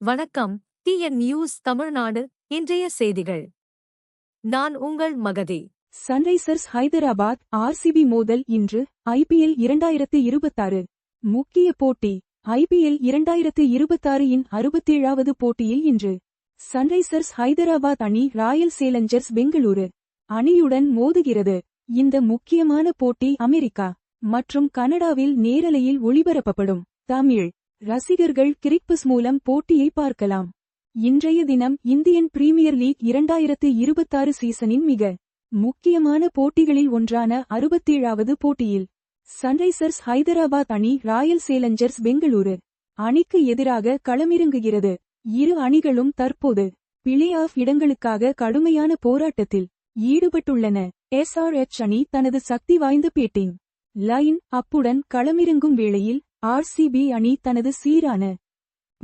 வணக்கம். TN news Tamil Nadu. இன்றைய செய்திகள். நான் உங்கள் மகதி. சன்ரைசர்ஸ் ஹைதராபாத் ஆர்சிபி மோதல் இன்று. ஐபிஎல் 2026 முக்கிய போட்டி. ஐபிஎல் 2026 இன் 67வது போட்டியில் இன்று சன்ரைசர்ஸ் ஹைதராபாத் அணி ராயல் சேலஞ்சர்ஸ் பெங்களூரு அணியுடன் மோதுகிறது. இந்த முக்கியமான போட்டி அமெரிக்கா மற்றும் கனடாவில் நேரலையில் ஒளிபரப்பப்படும். தமிழ் ரசிகர்கள் கிரிக்பஸ் மூலம் போட்டியை பார்க்கலாம். இன்றைய தினம் இந்தியன் பிரீமியர் லீக் 2026 சீசனின் மிக முக்கியமான போட்டிகளில் ஒன்றான 67வது போட்டியில் சன்ரைசர்ஸ் ஹைதராபாத் அணி ராயல் சேலஞ்சர்ஸ் பெங்களூரு அணிக்கு எதிராக களமிறங்குகிறது. இரு அணிகளும் தற்போது பிளே ஆஃப் இடங்களுக்காக கடுமையான போராட்டத்தில் ஈடுபட்டுள்ளன. எஸ்ஆர்எச் அணி தனது சக்தி வாய்ந்த பேட்டிங் லைன் அப்புடன் களமிறங்கும் வேளையில் ஆர்சிபி அணி தனது சீரான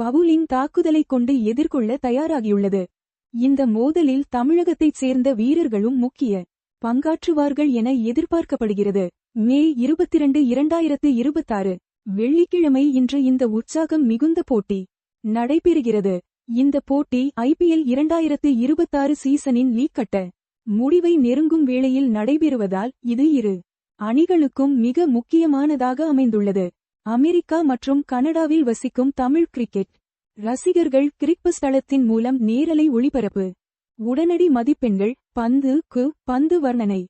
பவுலிங் தாக்குதலைக் கொண்டு எதிர்கொள்ள தயாராகியுள்ளது. இந்த மோதலில் தமிழகத்தைச் சேர்ந்த வீரர்களும் முக்கிய பங்காற்றுவார்கள் என எதிர்பார்க்கப்படுகிறது. மே 22, 2026 வெள்ளிக்கிழமை இன்று இந்த உற்சாகம் மிகுந்த போட்டி நடைபெறுகிறது. இந்த போட்டி ஐபிஎல் 2026 சீசனின் லீக் கட்ட முடிவை நெருங்கும் வேளையில் நடைபெறுவதால் இது இரு அணிகளுக்கும் மிக முக்கியமானதாக அமைந்துள்ளது. அமெரிக்கா மற்றும் கனடாவில் வசிக்கும் தமிழ் கிரிக்கெட் ரசிகர்கள் கிரிக்பஸ் தளத்தின் மூலம் நேரலை ஒளிபரப்பு, உடனடி மதிப்பெண்கள், பந்து வர்ணனை,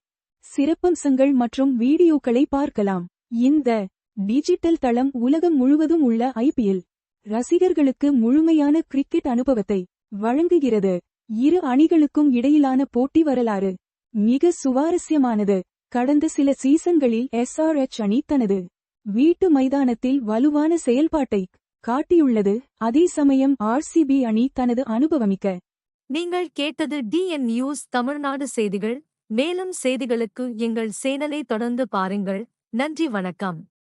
சிறப்பம்சங்கள் மற்றும் வீடியோக்களை பார்க்கலாம். இந்த டிஜிட்டல் தளம் உலகம் முழுவதும் உள்ள ஐபிஎல் ரசிகர்களுக்கு முழுமையான கிரிக்கெட் அனுபவத்தை வழங்குகிறது. இரு அணிகளுக்கும் இடையிலான போட்டி வரலாறு மிக சுவாரஸ்யமானது. கடந்த சில சீசன்களில் எஸ்ஆர்எச் அணி தனது வீட்டு மைதானத்தில் வலுவான செயல்பாட்டை காட்டியுள்ளது. அதே சமயம் ஆர்சிபி அணி தனது அனுபவமிக்க. நீங்கள் கேட்டது டிஎன் நியூஸ் தமிழ்நாடு செய்திகள். மேலும் செய்திகளுக்கு எங்கள் சேனலை தொடர்ந்து பாருங்கள். நன்றி, வணக்கம்.